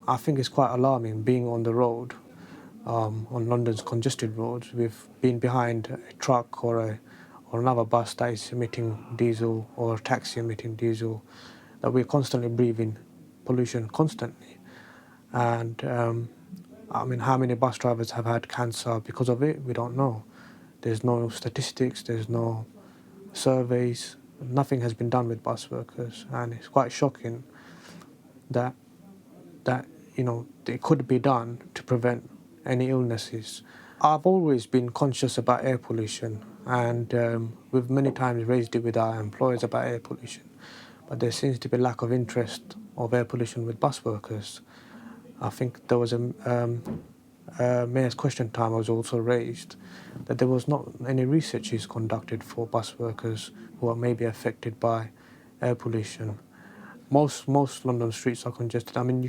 I think it's quite alarming being on the road, on London's congested roads, with being behind a truck or another bus that is emitting diesel, or a taxi emitting diesel, that we're constantly breathing pollution constantly. And I mean, how many bus drivers have had cancer because of it? We don't know. There's no statistics, there's no surveys, nothing has been done with bus workers, and it's quite shocking that that it could be done to prevent any illnesses. I've always been conscious about air pollution, and we've many times raised it with our employers about air pollution, but there seems to be a lack of interest of air pollution with bus workers. I think there was a mayor's question time was also raised that there was not any research is conducted for bus workers who are maybe affected by air pollution. Most London streets are congested. I mean,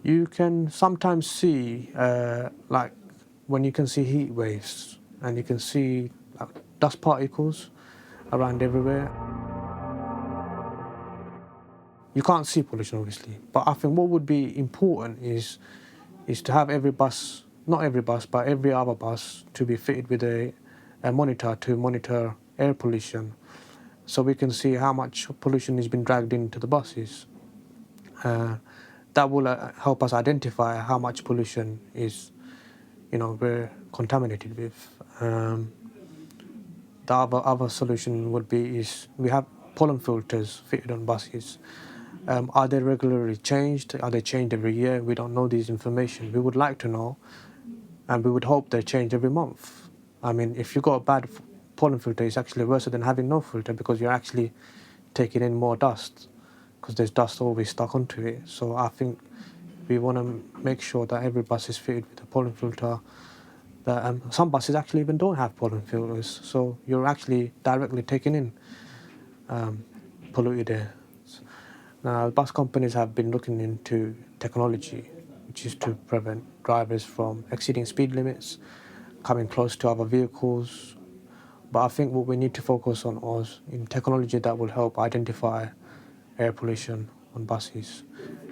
you can sometimes see like when you can see heat waves, and you can see dust particles around everywhere. You can't see pollution, obviously, but I think what would be important is to have every bus, not every bus, but every other bus, to be fitted with a monitor to monitor air pollution, so we can see how much pollution has been dragged into the buses. That will help us identify how much pollution is, we're contaminated with. The other solution would be is we have pollen filters fitted on buses. Are they regularly changed? Are they changed every year? We don't know this information. We would like to know, and we would hope they change every month. I mean, if you've got a bad pollen filter, it's actually worse than having no filter, because you're actually taking in more dust, because there's dust always stuck onto it. So I think we want to make sure that every bus is fitted with a pollen filter. That some buses actually even don't have pollen filters, so you're actually directly taking in polluted air. Now, bus companies have been looking into technology, which is to prevent drivers from exceeding speed limits, coming close to other vehicles. But I think what we need to focus on is in technology that will help identify air pollution on buses.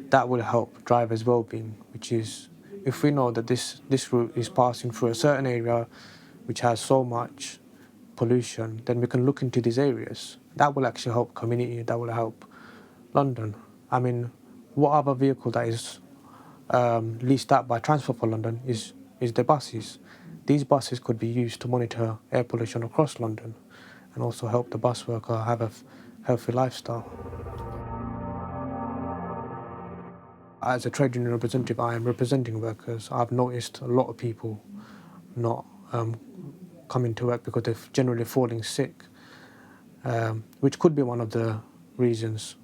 That will help drivers' well-being, which is, if we know that this route is passing through a certain area which has so much pollution, then we can look into these areas. That will actually help community, that will help London. I mean, what other vehicle that is leased out by Transport for London is the buses. These buses could be used to monitor air pollution across London, and also help the bus worker have a healthy lifestyle. As a trade union representative, I am representing workers. I've noticed a lot of people not coming to work because they're generally falling sick, which could be one of the reasons.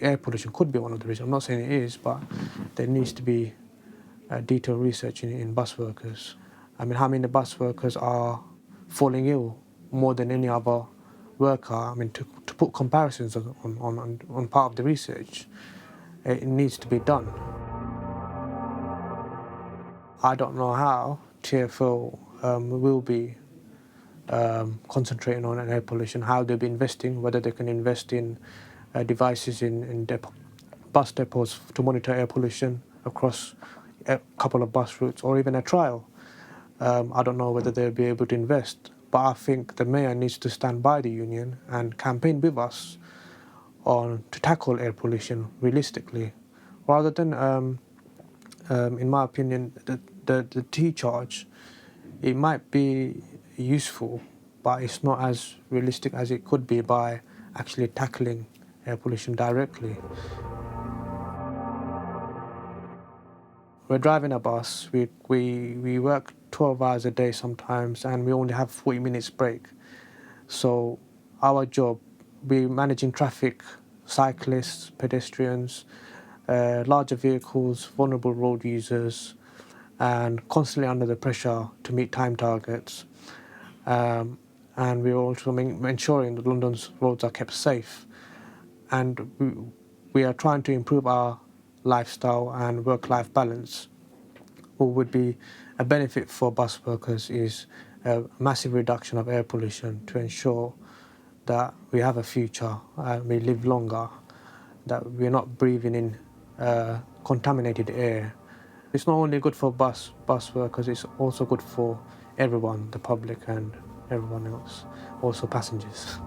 Air pollution could be one of the reasons. I'm not saying it is, but there needs to be detailed research in bus workers. I mean, how many bus workers are falling ill more than any other worker? I mean, to put comparisons on part of the research, it needs to be done. I don't know how TfL will be concentrating on air pollution, how they'll be investing, whether they can invest in devices in bus depots to monitor air pollution across a couple of bus routes, or even a trial. I don't know whether they'll be able to invest, but I think the mayor needs to stand by the union and campaign with us to tackle air pollution realistically, rather than, in my opinion, the T charge. It might be useful, but it's not as realistic as it could be by actually tackling air pollution directly. We're driving a bus. We work 12 hours a day sometimes, and we only have 40 minutes break. So our job, we're managing traffic, cyclists, pedestrians, larger vehicles, vulnerable road users, and constantly under the pressure to meet time targets. And we're also ensuring that London's roads are kept safe. And we are trying to improve our lifestyle and work-life balance. What would be a benefit for bus workers is a massive reduction of air pollution to ensure that we have a future and we live longer, that we're not breathing in contaminated air. It's not only good for bus workers, it's also good for everyone, the public and everyone else, also passengers.